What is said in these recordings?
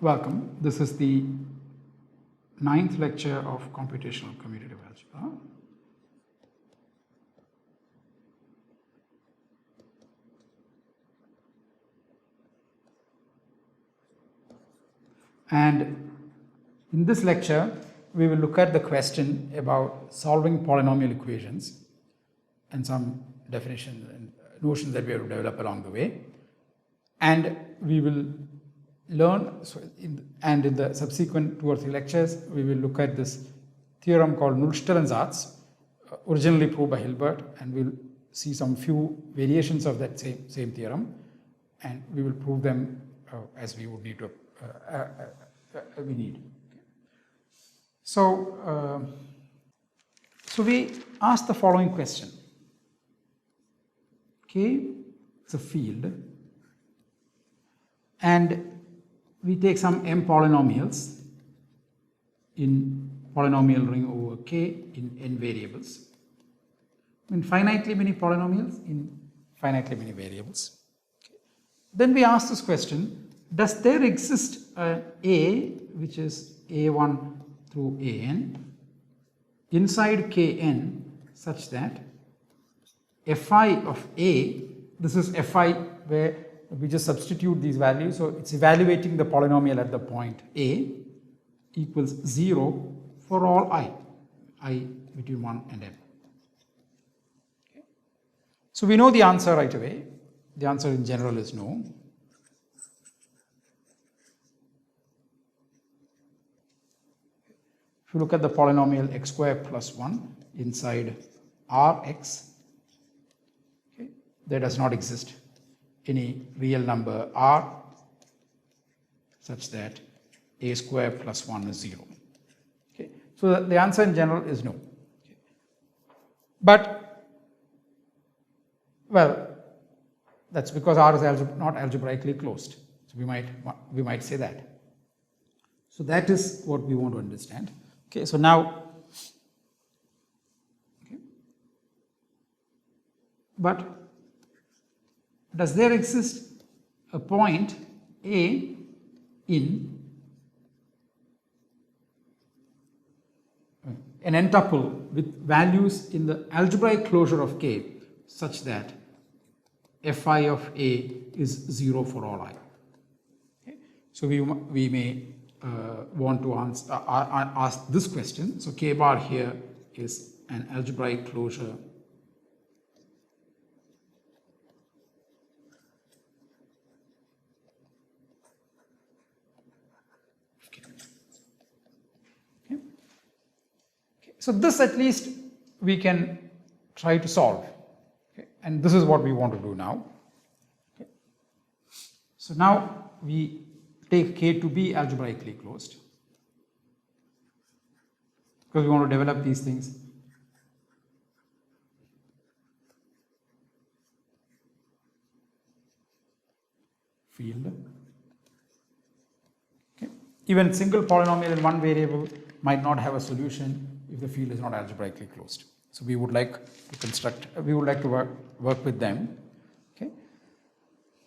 Welcome. This is the 9th lecture of computational commutative algebra. And in this lecture, we will look at the question about solving polynomial equations and some definitions and notions that we have to develop along the way. And we will learn, and in the subsequent 2 or 3 lectures, we will look at this theorem called Nullstellensatz, originally proved by Hilbert, and we'll see some few variations of that same theorem, and we will prove them as we would need to. So we ask the following question. K is a field, and we take some m polynomials in polynomial ring over K in n variables. In finitely many polynomials in finitely many variables. Okay. Then we ask this question, does there exist an A which is A1 through AN inside Kn such that Fi of A, this is Fi where we just substitute these values, so it's evaluating the polynomial at the point A equals 0 for all I between 1 and m. Okay. So we know the answer right away. The answer in general is no. If you look at the polynomial x squared plus 1 inside Rx, okay, there does not exist any real number R such that a squared plus 1 is 0. Okay. So the answer in general is no. Okay. But, well, that's because R is not algebraically closed. So we might say that. So that is what we want to understand. Okay, so now, okay. But does there exist a point A in an n-tuple with values in the algebraic closure of K such that Fi of A is 0 for all I? Okay. So we may want to ask this question. So K bar here is an algebraic closure So this at least we can try to solve, okay? And this is what we want to do now. Okay. So now we take K to be algebraically closed because we want to develop these things. Field. Okay. Even single polynomial in one variable might not have a solution if the field is not algebraically closed. So we would like to work with them. Okay.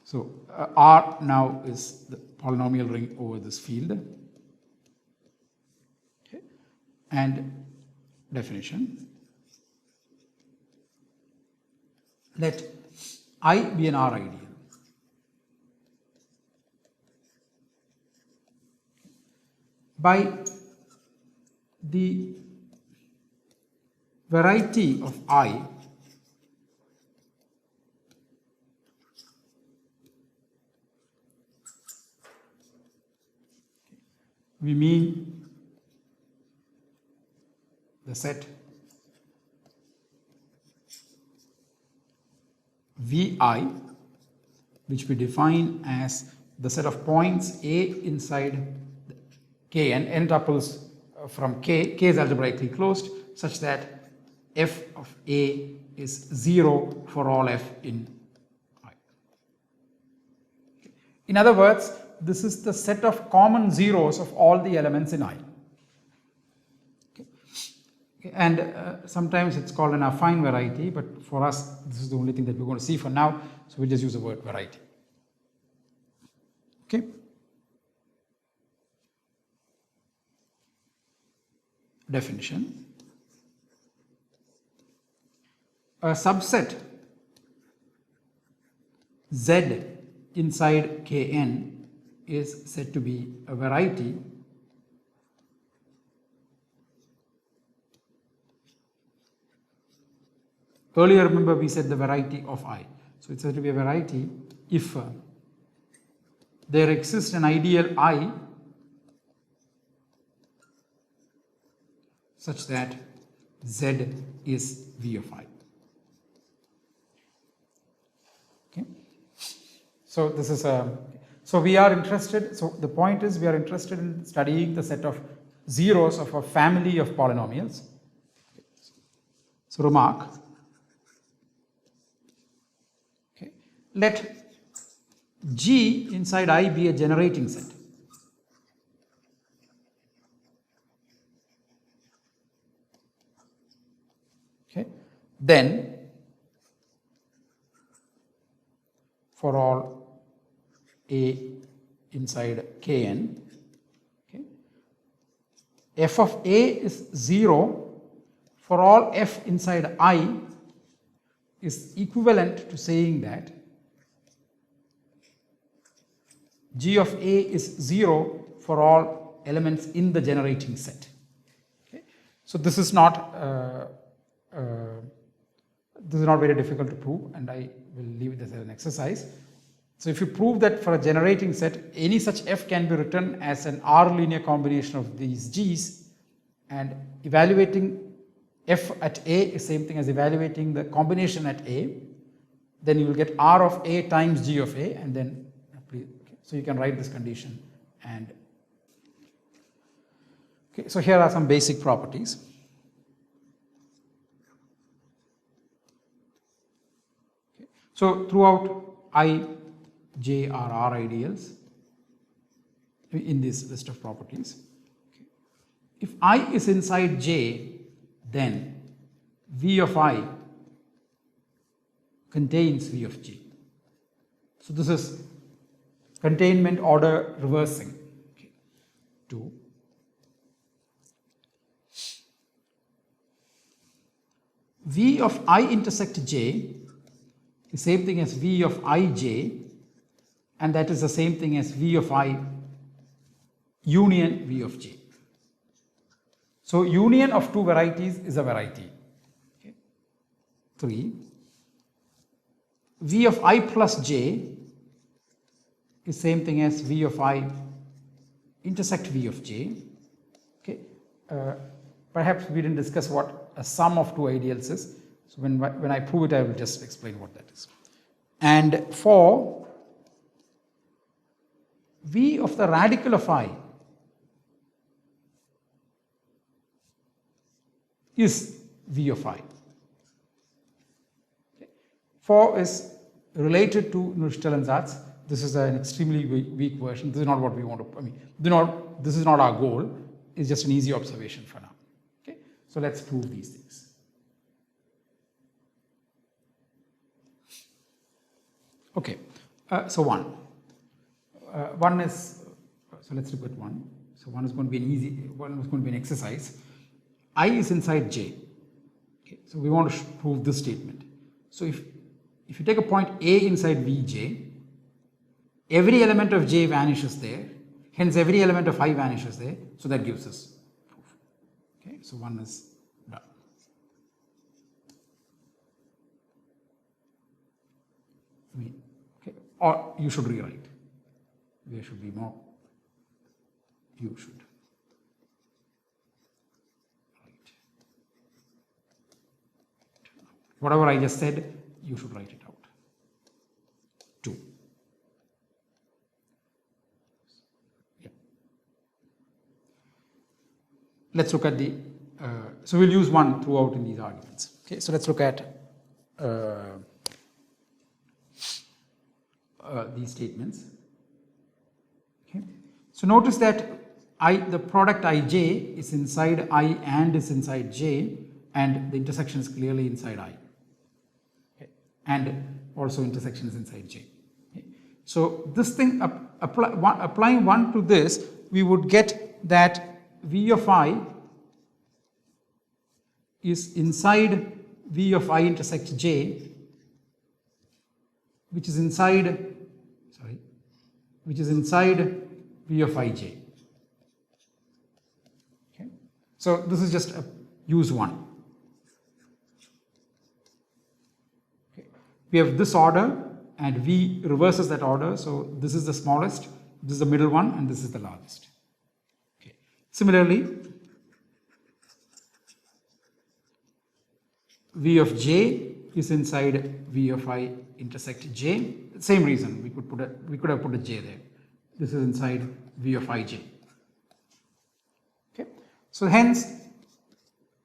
So R now is the polynomial ring over this field. Okay. And definition. Let I be an R ideal. By the variety of I we mean the set Vi, which we define as the set of points A inside K and n tuples from K is algebraically closed such that F of A is 0 for all F in I. In other words, this is the set of common zeros of all the elements in I. Okay. And sometimes it's called an affine variety, but for us, this is the only thing that we're going to see for now, so we'll just use the word variety. Okay. definition, a subset Z inside Kn is said to be a variety earlier. Remember, we said the variety of I. So it's said to be a variety if there exists an ideal I such that Z is V of I. Okay. So this is a. So we are interested. So the point is, we are interested in studying the set of zeros of a family of polynomials. So remark. Okay. Let G inside I be a generating set. Okay. Then for all A inside Kn, okay, f of A is 0 for all f inside I is equivalent to saying that G of A is 0 for all elements in the generating set. Okay. So this is not very difficult to prove, and I will leave this as an exercise. So if you prove that for a generating set, any such f can be written as an R linear combination of these G's, and evaluating f at A is same thing as evaluating the combination at A, then you will get R of A times G of A, and then so you can write this condition. And okay, so here are some basic properties. Okay. So throughout I, J are R ideals in this list of properties. Okay. If I is inside J, then V of I contains V of J. So this is containment order reversing. Okay. 2. V of I intersect J is the same thing as V of Ij, and that is the same thing as V of I union V of J. So union of two varieties is a variety. Okay. 3. V of I plus J is same thing as V of I intersect V of J. Okay. Perhaps we didn't discuss what a sum of two ideals is. So when I prove it, I will just explain what that is. And 4, V of the radical of I is V of I. Okay. 4 is related to Nullstellensatz. This is an extremely weak version. This is not what we want to, this is not our goal. It's just an easy observation for now. Okay. So let's prove these things. Okay. So 1. 1 is, so let's look at 1. So 1 is going to be an easy, 1 is going to be an exercise. I is inside J. Okay. So we want to prove this statement. So if you take a point A inside Vj, every element of J vanishes there, hence every element of I vanishes there, so that gives us proof. Okay, so 1 is done. Okay, or you should rewrite. There should be more. You should write. Whatever I just said, you should write it out. 2. Let's look at the, so we'll use 1 throughout in these arguments. Okay, so let's look at these statements. Okay, so notice that the product Ij is inside I and is inside J, and the intersection is clearly inside I. Okay, and also intersection is inside J. Okay, so this thing, applying 1 to this, we would get that V of I is inside V of I intersect J, which is inside V of ij. Okay. So this is just a use one. Okay. We have this order and V reverses that order. So this is the smallest, this is the middle one, and this is the largest. Okay. Similarly, V of j is inside V of I intersect j. Same reason, we could have put a j there. This is inside V of ij. Okay. So hence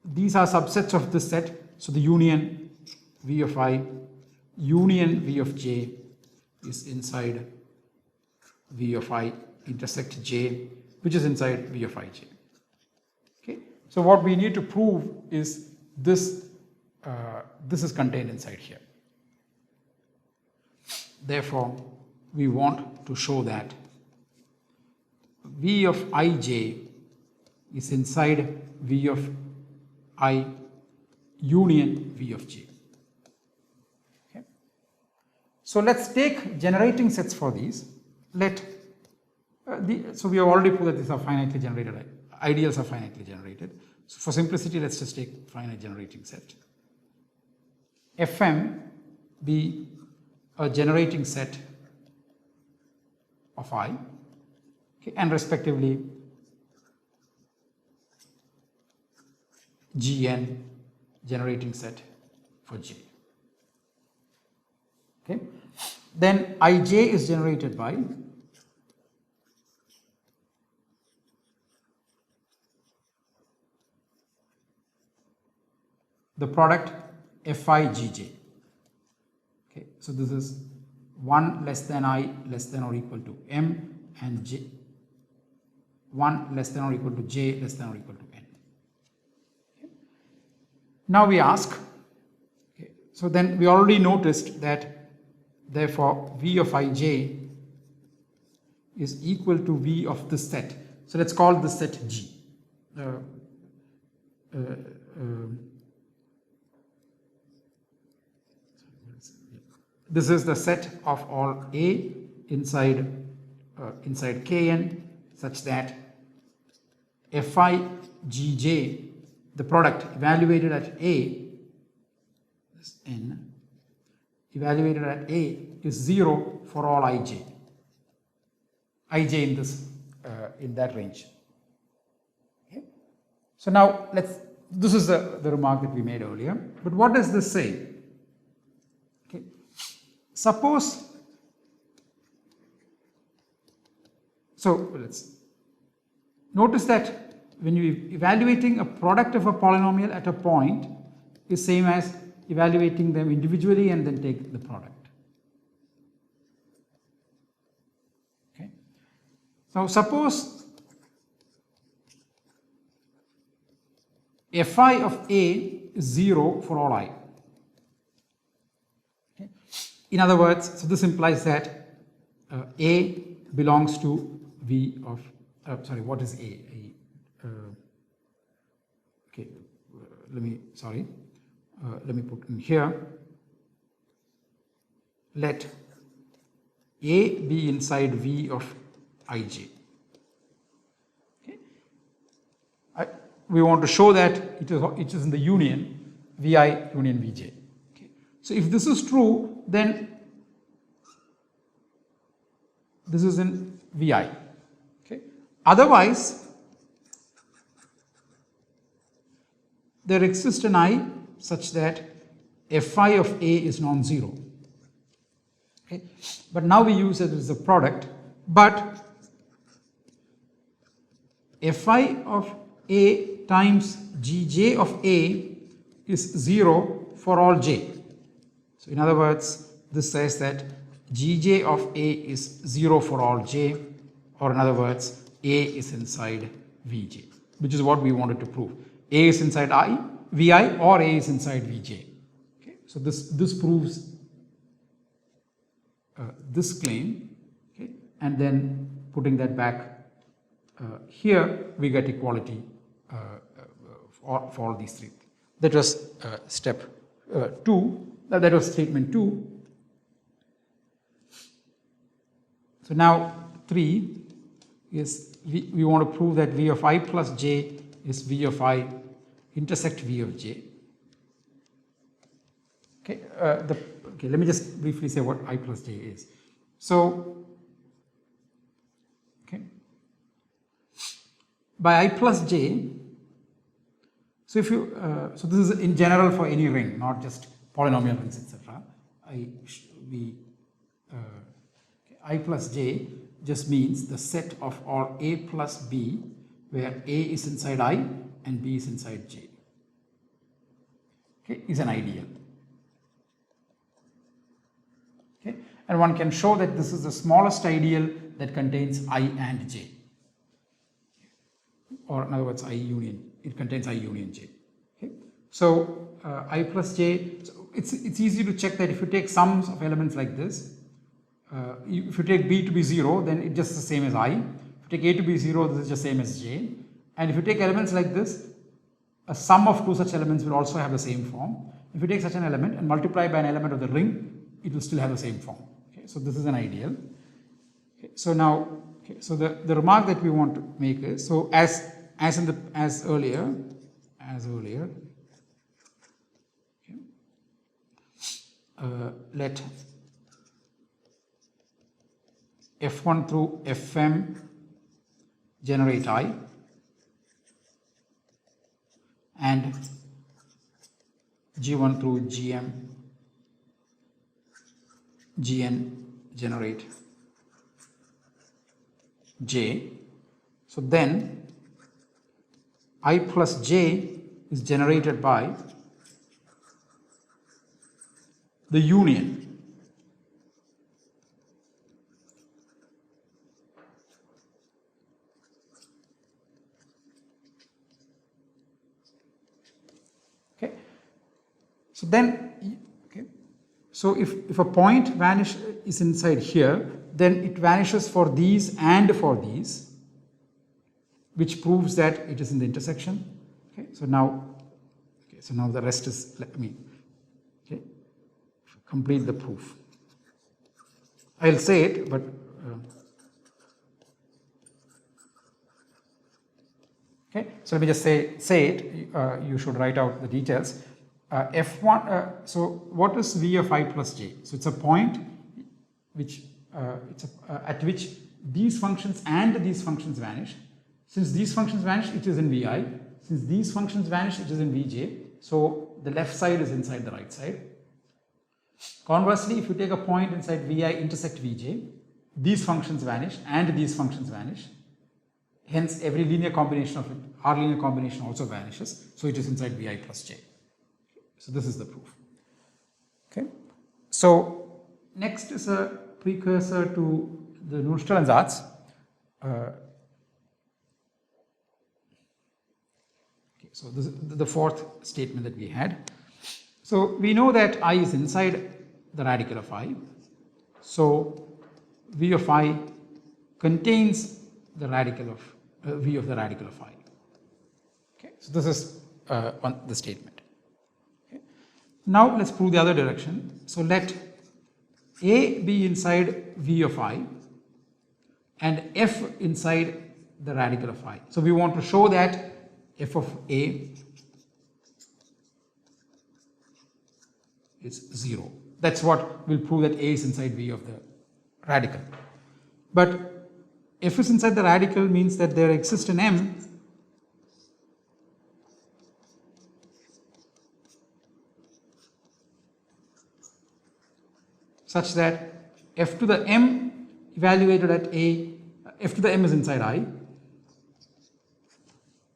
these are subsets of this set. So the union V of I union V of j is inside V of I intersect j, which is inside V of ij. Okay. So what we need to prove is this. This is contained inside here. Therefore, we want to show that V of ij is inside V of I union V of j. Okay. So let's take generating sets for these. So we have already proved that these are finitely generated. Ideals are finitely generated. So for simplicity, let's just take finite generating set. Fm be a generating set of I, okay, and respectively Gn generating set for j. Okay. Then ij is generated by the product fi gj. Okay, so this is 1 less than I less than or equal to m, and j 1 less than or equal to j less than or equal to n. Okay. Now we ask, okay, so then we already noticed that therefore V of ij is equal to V of this set. So let's call this set G. This is the set of all A inside Kn such that Fi Gj, the product evaluated at A, this n, evaluated at A is 0 for all ij. Ij in this in that range. Okay. So now this is the remark that we made earlier. But what does this say? Suppose, so let's notice that when you're evaluating a product of a polynomial at a point is same as evaluating them individually and then take the product. Okay. So suppose fi of A is 0 for all I. In other words, so this implies that A belongs to V of, what is A? Okay, let me put in here. Let A be inside V of ij. Okay. We want to show that it is in the union Vi union Vj. So if this is true, then this is in Vi. Okay. Otherwise, there exists an I such that Fi of A is non-zero. Okay. But now we use it as a product, but Fi of A times Gj of A is 0 for all j. So in other words, this says that Gj of A is 0 for all j, or in other words, A is inside Vj, which is what we wanted to prove. A is inside Vi or A is inside Vj. Okay. So this proves this claim, okay. And then putting that back here, we get equality for all these three. That was step 2. That was statement 2. So now 3 is we want to prove that v of I plus j is v of I intersect v of j. Okay, let me just briefly say what I plus j is. So, okay, by I plus j, so if you, so this is in general for any ring, not just polynomial rings, etc. I plus j just means the set of all a plus b, where a is inside I and b is inside j. Okay, is an ideal. Okay, and one can show that this is the smallest ideal that contains I and j, or in other words, I union. It contains I union j. Okay, so I plus j. So it's easy to check that if you take sums of elements like this. If you take b to be 0, then it's just the same as I. If you take a to be 0, this is just the same as j. And if you take elements like this, a sum of two such elements will also have the same form. If you take such an element and multiply by an element of the ring, it will still have the same form. Okay, so this is an ideal. Okay, so now, okay, so the remark that we want to make is, so as earlier, okay, let f1 through fm generate I, and g1 through gn generate j. So then I plus j is generated by the union So then, okay, so if a point is inside here, then it vanishes for these and for these, which proves that it is in the intersection. Okay, so now the rest is, okay, complete the proof. I'll say it, but okay. So let me just say it. You should write out the details. F1, so what is v of I plus j? So it's a point which at which these functions and these functions vanish. Since these functions vanish, it is in vi. Since these functions vanish, it is in vj. So the left side is inside the right side. Conversely, if you take a point inside vi intersect vj, these functions vanish and these functions vanish. Hence, every linear combination of it, R linear combination also vanishes. So it is inside vi plus j. So this is the proof. Okay. So next is a precursor to the Nullstellensatz. Okay. So this is the fourth statement that we had. So we know that I is inside the radical of I. So v of I contains the radical of v of the radical of I. Okay. So this is the statement. Now let's prove the other direction. So let A be inside v of I and f inside the radical of I. So we want to show that f of A is 0. That's what will prove that A is inside v of the radical. But f is inside the radical means that there exists an M such that f to the m evaluated at A, f to the m is inside I,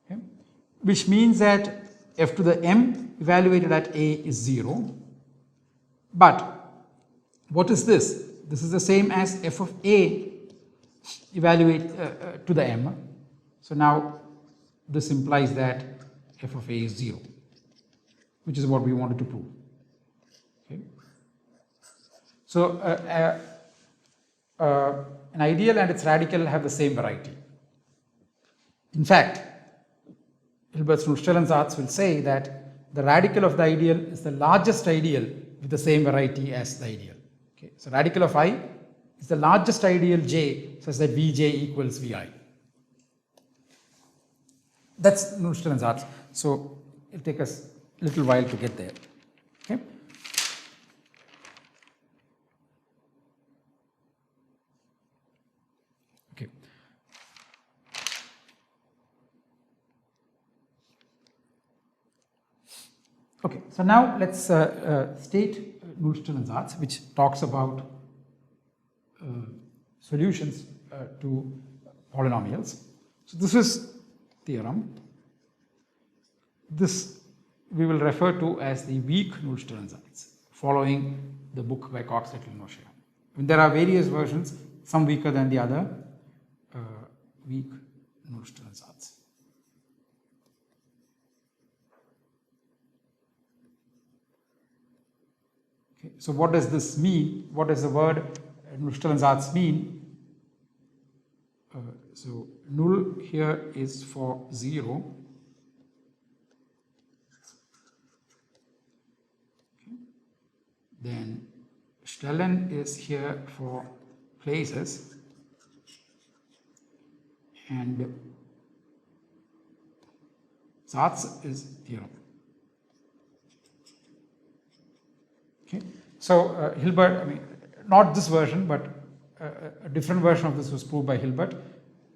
okay, which means that f to the m evaluated at A is 0. But what is this? This is the same as f of A evaluate to the m. So now this implies that f of A is 0, which is what we wanted to prove. Okay. So an ideal and its radical have the same variety. In fact, Hilbert's Nullstellensatz will say that the radical of the ideal is the largest ideal with the same variety as the ideal. Okay. So radical of I is the largest ideal J such that Vj equals Vi. That's Nullstellensatz. So it will take us a little while to get there. Okay. Okay. Okay. So now let's state Nullstellensatz, which talks about solutions to polynomials. So this is theorem. This we will refer to as the weak Nullstellensatz, following the book by Cox-Littell-NOC. There are various versions, some weaker than the other. Weak Nullstellensatz. Okay, so what does this mean? What does the word Nullstellensatz mean? So null here is for 0. Okay. Then Stellen is here for places, and Satz is theorem. Okay. So Hilbert, I mean, not this version, but a different version of this was proved by Hilbert.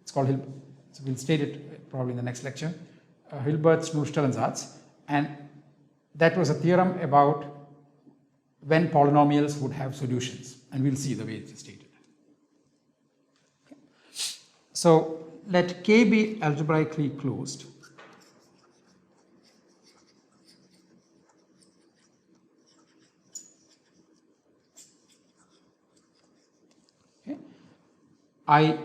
It's called Hilbert. So we'll state it probably in the next lecture. Hilbert's Nullstellensatz, and that was a theorem about when polynomials would have solutions, and we'll see the way it's stated. Okay. So let K be algebraically closed. Okay. I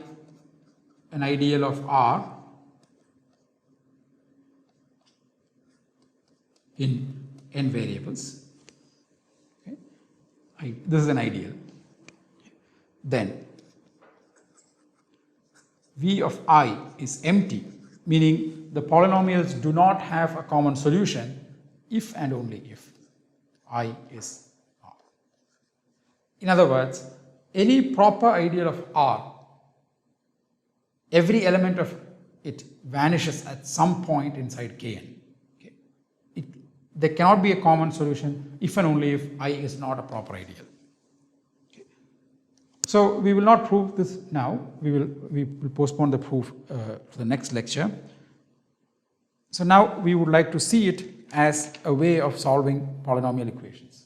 an ideal of R in n variables. Okay. This is an ideal. Then V of I is empty, meaning the polynomials do not have a common solution if and only if I is R. In other words, any proper ideal of R, every element of it vanishes at some point inside Kn. Okay. There cannot be a common solution if and only if I is not a proper ideal. Okay. So we will not prove this now. We will postpone the proof to the next lecture. So now we would like to see it as a way of solving polynomial equations.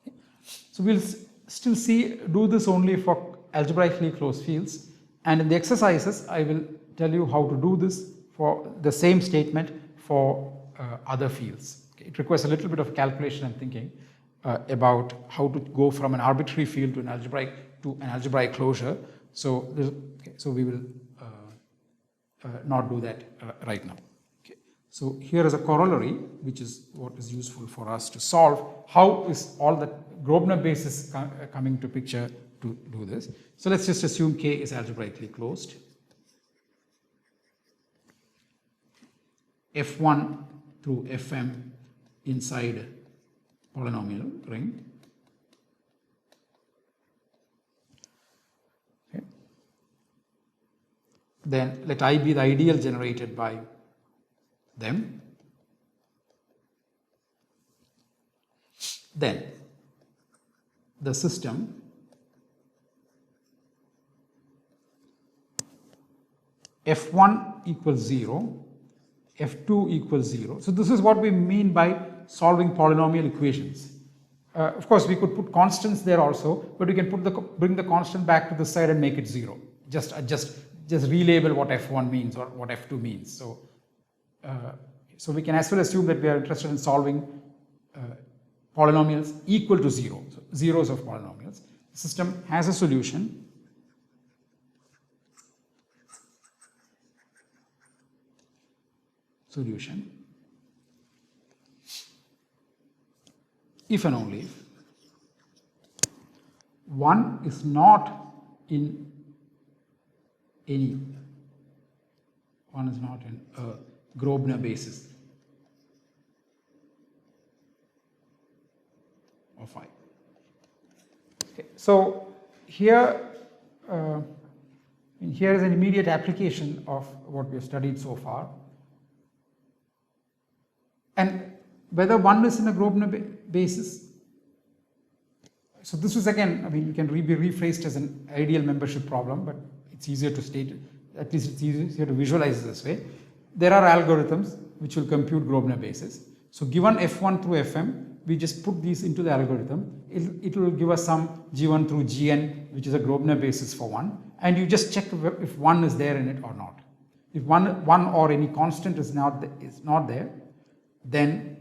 Okay. So we'll still do this only for algebraically closed fields, and in the exercises I will tell you how to do this for the same statement for other fields. Okay. It requires a little bit of calculation and thinking about how to go from an arbitrary field to an algebraic closure. So we will not do that right now. Okay. So here is a corollary, which is what is useful for us to solve. How is all the Grobner basis coming to picture to do this? So let's just assume K is algebraically closed. F1 through Fm inside polynomial ring. Okay. Then let I be the ideal generated by them. Then the system F1 equals 0, F2 equals 0. So this is what we mean by solving polynomial equations. Of course, we could put constants there also, but we can bring the constant back to the side and make it 0. Just relabel what F1 means or what F2 means. So we can as well assume that we are interested in solving polynomials equal to 0, so zeros of polynomials. The system has a solution. If and only if 1 is not in any, 1 is not in Grobner basis of I. Okay. So here, here is an immediate application of what we have studied so far. And whether 1 is in a Grobner basis, so this is again, I mean, it can be rephrased as an ideal membership problem, but it's easier to state, at least it's easier to visualize this way. There are algorithms which will compute Grobner basis. So given F1 through Fm, we just put these into the algorithm. It will give us some G1 through Gn, which is a Grobner basis for 1, and you just check if 1 is there in it or not. If one or any constant is not there, then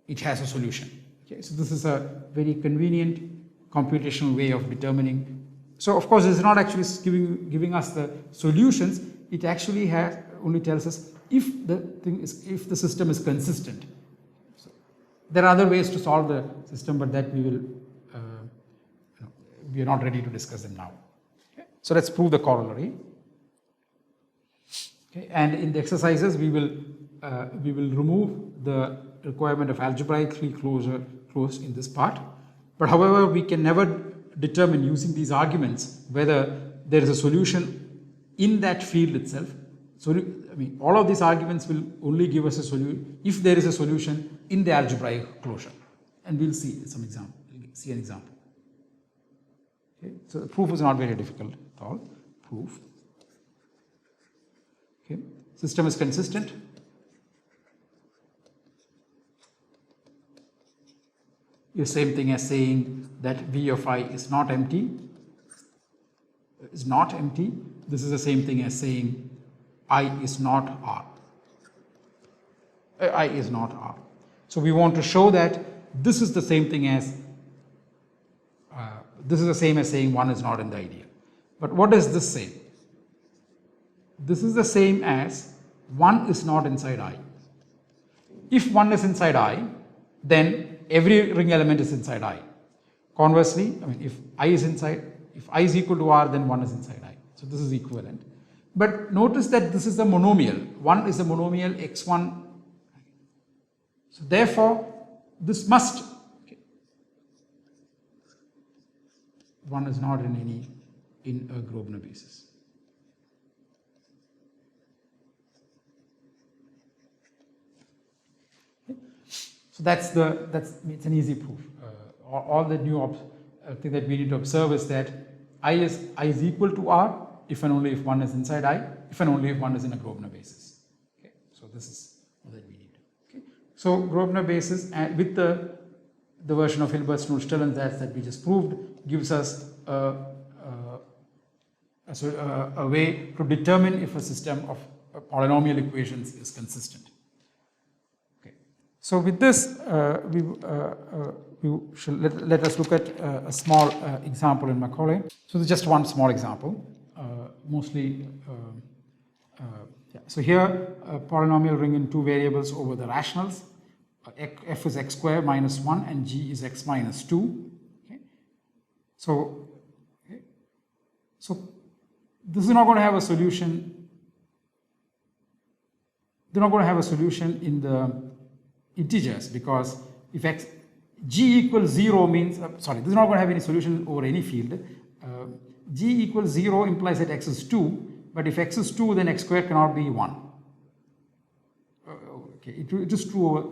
it has a solution. Okay, so this is a very convenient computational way of determining. So of course, this is not actually giving us the solutions. It actually only tells us if the system is consistent. So there are other ways to solve the system, but that we are not ready to discuss them now. Okay, so let's prove the corollary. Okay, and in the exercises we will remove the requirement of algebraically closed in this part, but however we can never determine using these arguments whether there is a solution in that field itself. So I mean, all of these arguments will only give us a solution if there is a solution in the algebraic closure, and we'll see some example. See an example. Okay, so the proof is not very difficult at all. Proof. Okay, system is consistent. The same thing as saying that V of I is not empty. This is the same thing as saying I is not R. I is not R. So we want to show that this is the same thing as this is the same as saying 1 is not in the ideal. But what does this say? This is the same as 1 is not inside I. If 1 is inside I, then every ring element is inside I. Conversely, I mean, if I is equal to R, then 1 is inside I. So this is equivalent. But notice that this is a monomial. 1 is a monomial x1. So therefore, this must, okay, 1 is not in a Grobner basis. So it's an easy proof. All the new thing that we need to observe is that I is equal to R if and only if 1 is inside I, if and only if 1 is in a Grobner basis. Okay, so this is all that we need. Okay, so Grobner basis with the version of Hilbert-Snood-Stirling that we just proved gives us a way to determine if a system of polynomial equations is consistent. So with this, let us look at a small example in Macaulay. So this is just one small example, mostly. So here, a polynomial ring in 2 variables over the rationals. F is x squared minus 1 and g is x minus 2. Okay. So this is not going to have a solution. They're not going to have a solution in the integers, because if g equals 0 means, this is not going to have any solution over any field. G equals 0 implies that x is 2, but if x is 2, then x squared cannot be 1. Okay, it is true over,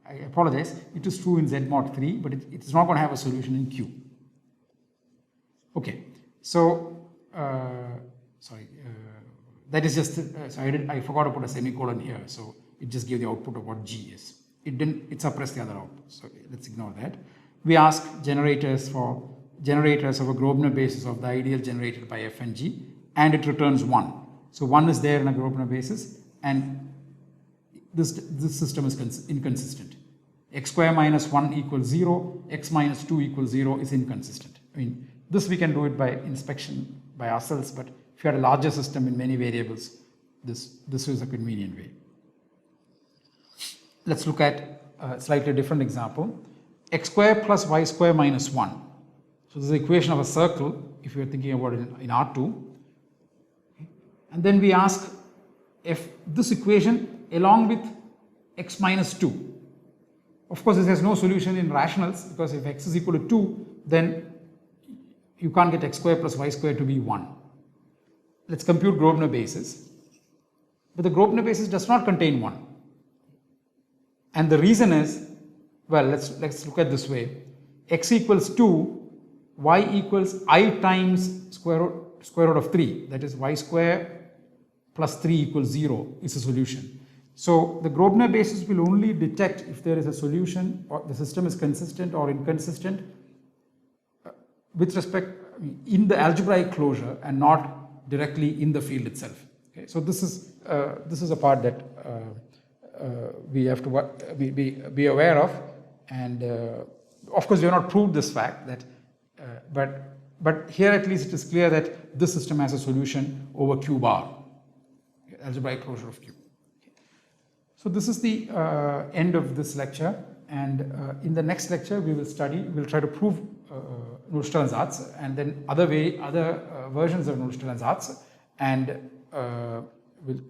I apologize, it is true in Z mod 3, but it is not going to have a solution in Q. Okay, so, that is just, I forgot to put a semicolon here, so it just gave the output of what G is. It suppressed the other output, so let's ignore that. We ask generators of a Grobner basis of the ideal generated by F and G, and it returns 1. So 1 is there in a Grobner basis, and this system is inconsistent. X squared minus 1 equals 0, x minus 2 equals 0 is inconsistent. I mean, this we can do it by inspection by ourselves, but if you had a larger system in many variables, this is a convenient way. Let's look at a slightly different example. X squared plus y squared minus 1. So this is the equation of a circle, if you're thinking about it in R2. Okay. And then we ask this equation along with x minus 2. Of course, this has no solution in rationals, because if x is equal to 2, then you can't get x square plus y square to be 1. Let's compute Grobner basis. But the Grobner basis does not contain 1. And the reason is, well, let's look at this way. X equals 2, y equals I times square root of 3. That is, y square plus 3 equals 0 is a solution. So the Grobner basis will only detect if there is a solution, or the system is consistent or inconsistent with respect in the algebraic closure and not directly in the field itself. Okay? So this is a part that we have to be aware of, and of course we have not proved this fact that, but here at least it is clear that this system has a solution over Q bar, algebraic closure of Q. So this is the end of this lecture, and in the next lecture we'll try to prove Nullstellensatz Satz, and then other versions of Nullstellensatz Satz, and we'll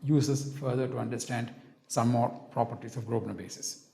use this further to understand some more properties of Grobner basis.